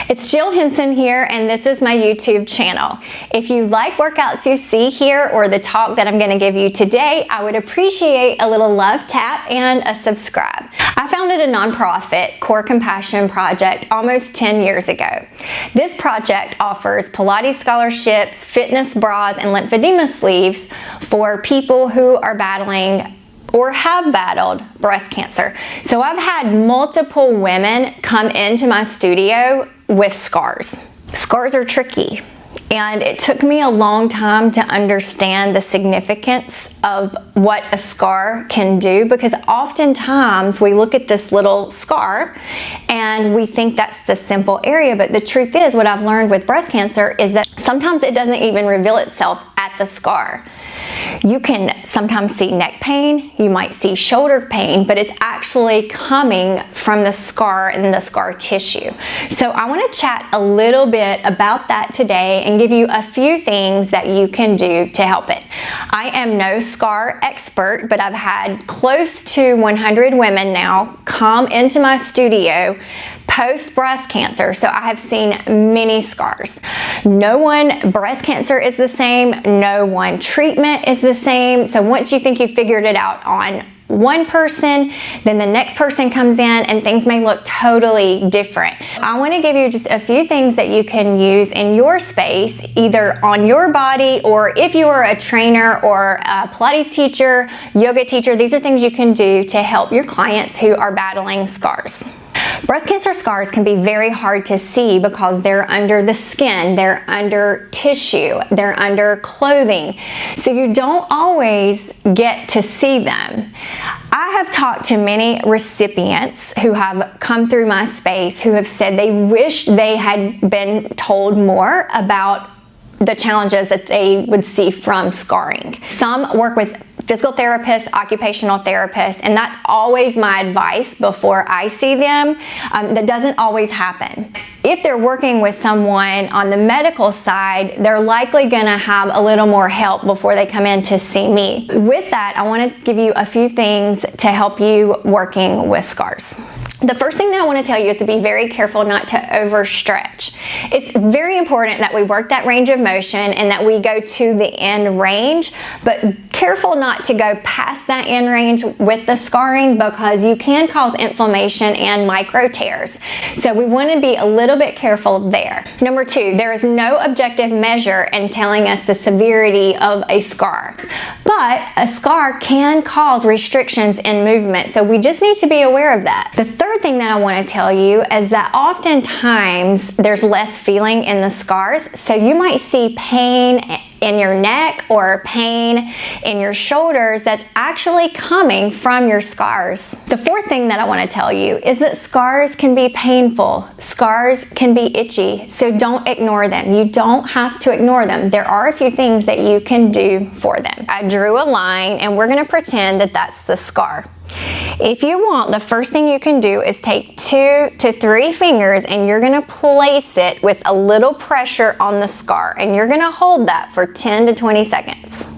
It's Jill Henson here, and this is my YouTube channel. If you like workouts you see here or the talk that I'm going to give you today, I would appreciate a little love tap and a subscribe. I founded a nonprofit, Core Compassion Project, almost 10 years ago. This project offers Pilates scholarships, fitness bras, and lymphedema sleeves for people who are battling or have battled breast cancer. So I've had multiple women come into my studio with scars. Scars are tricky, and it took me a long time to understand the significance of what a scar can do, because oftentimes we look at this little scar and we think that's the simple area, but the truth is, what I've learned with breast cancer is that sometimes it doesn't even reveal itself at the scar. You can sometimes see neck pain, you might see shoulder pain, but it's actually coming from the scar and the scar tissue. So I want to chat a little bit about that today and give you a few things that you can do to help it. I am no scar expert, but I've had close to 100 women now come into my studio post breast cancer, so I have seen many scars. No one breast cancer is the same, no one treatment is the same. So once you think you figured it out on one person, then the next person comes in and things may look totally different. I want to give you just a few things that you can use in your space, either on your body, or if you are a trainer or a Pilates teacher, yoga teacher, these are things you can do to help your clients who are battling scars. Breast cancer scars can be very hard to see because they're under the skin, they're under tissue, they're under clothing, so you don't always get to see them. I have talked to many recipients who have come through my space who have said they wish they had been told more about the challenges that they would see from scarring. Some work with physical therapists, occupational therapists, and that's always my advice before I see them. That doesn't always happen. If they're working with someone on the medical side, they're likely gonna have a little more help before they come in to see me. With that, I wanna give you a few things to help you working with scars. The first thing that I want to tell you is to be very careful not to overstretch. It's very important that we work that range of motion and that we go to the end range, but careful not to go past that end range with the scarring, because you can cause inflammation and micro tears. So we want to be a little bit careful there. Number two, there is no objective measure in telling us the severity of a scar, but a scar can cause restrictions in movement, so we just need to be aware of that. The third thing that I want to tell you is that oftentimes there's less feeling in the scars, so you might see pain in your neck or pain in your shoulders that's actually coming from your scars. The fourth thing that I want to tell you is that scars can be painful. Scars can be itchy, so don't ignore them. You don't have to ignore them. There are a few things that you can do for them. I drew a line and we're going to pretend that that's the scar. If you want, the first thing you can do is take 2 to 3 fingers and you're going to place it with a little pressure on the scar, and you're going to hold that for 10 to 20 seconds.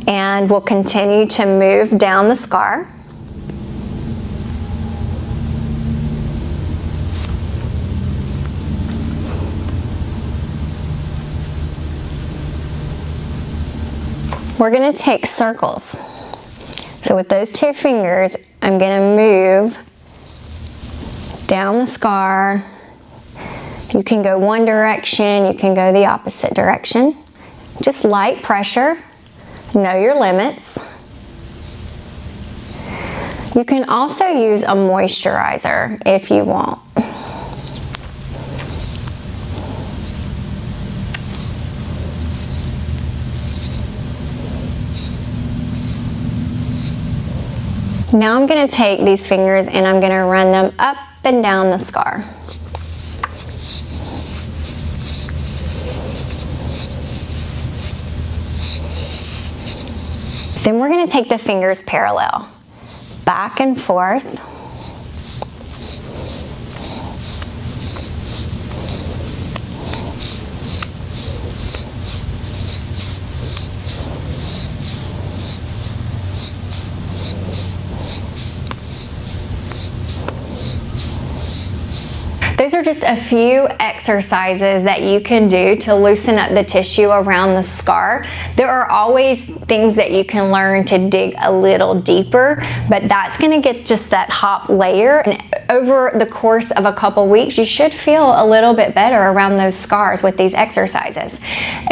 And we'll continue to move down the scar. We're going to take circles. So with those 2 fingers, I'm going to move down the scar. You can go one direction, you can go the opposite direction. Just light pressure. Know your limits. You can also use a moisturizer if you want. Now I'm going to take these fingers and I'm going to run them up and down the scar. Then we're going to take the fingers parallel, back and forth. Those are just a few exercises that you can do to loosen up the tissue around the scar. There are always things that you can learn to dig a little deeper, but that's going to get just that top layer. And over the course of a couple weeks, you should feel a little bit better around those scars with these exercises.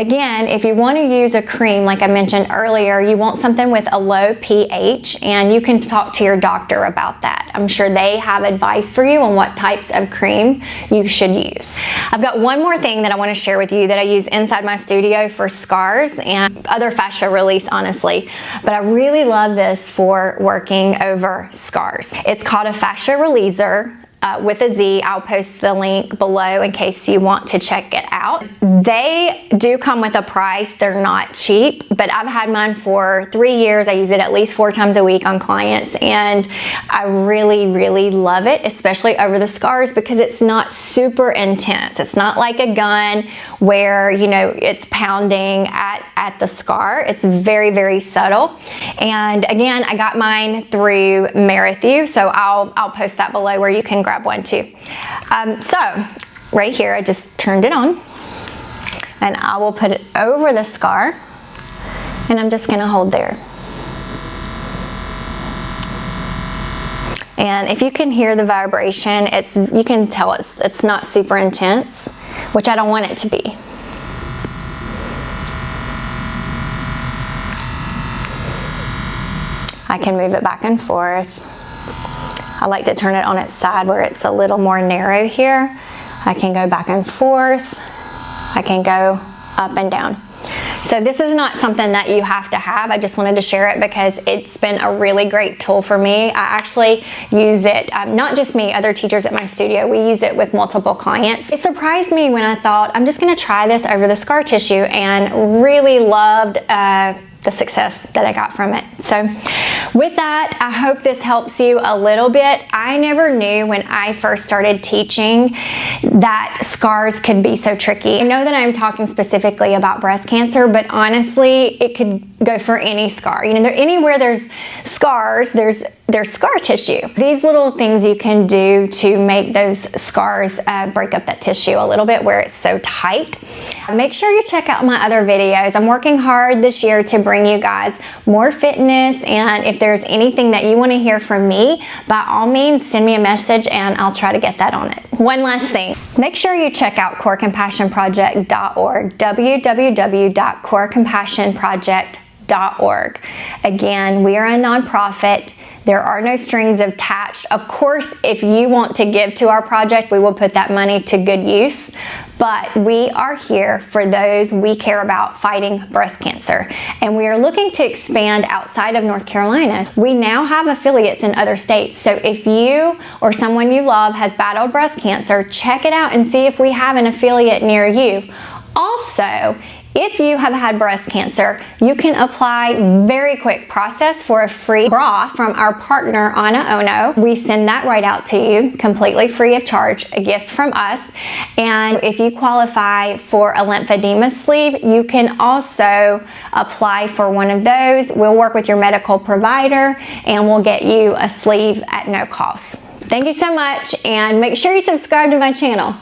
Again, if you want to use a cream, like I mentioned earlier, you want something with a low pH, and you can talk to your doctor about that. I'm sure they have advice for you on what types of cream you should use. I've got one more thing that I want to share with you that I use inside my studio for scars and other fascia release, honestly, but I really love this for working over scars. It's called a fascia releaser. With a Z. I'll post the link below in case you want to check it out. They do come with a price. They're not cheap, but I've had mine for 3 years. I use it at least 4 times a week on clients, and I really, really love it, especially over the scars, because it's not super intense. It's not like a gun where, you know, it's pounding at the scar. It's very, very subtle. And again, I got mine through Marathon, so I'll post that below where you can grab one too. So right here, I just turned it on, and I will put it over the scar, and I'm just gonna hold there. And if you can hear the vibration, you can tell it's not super intense, which I don't want it to be. I can move it back and forth. I like to turn it on its side where it's a little more narrow here. I can go back and forth. I can go up and down. So this is not something that you have to have. I just wanted to share it because it's been a really great tool for me. I actually use it, not just me, other teachers at my studio. We use it with multiple clients. It surprised me when I thought, I'm just gonna try this over the scar tissue, and really loved the success that I got from it. So with that, I hope this helps you a little bit. I never knew when I first started teaching that scars could be so tricky. I know that I'm talking specifically about breast cancer, but honestly, it could go for any scar. You know, anywhere there's scars, there's scar tissue. These little things you can do to make those scars break up that tissue a little bit where it's so tight. Make sure you check out my other videos. I'm working hard this year to bring you guys more fitness, and if there's anything that you want to hear from me, by all means send me a message and I'll try to get that on it. One last thing, make sure you check out corecompassionproject.org, www.corecompassionproject.org. Again, we are a nonprofit. There are no strings attached. Of course, if you want to give to our project, we will put that money to good use. But we are here for those we care about fighting breast cancer. And we are looking to expand outside of North Carolina. We now have affiliates in other states. So if you or someone you love has battled breast cancer, check it out and see if we have an affiliate near you. Also, if you have had breast cancer, you can apply very quick process for a free bra from our partner, Ana Ono. We send that right out to you, completely free of charge, a gift from us. And if you qualify for a lymphedema sleeve, you can also apply for one of those. We'll work with your medical provider and we'll get you a sleeve at no cost. Thank you so much, and make sure you subscribe to my channel.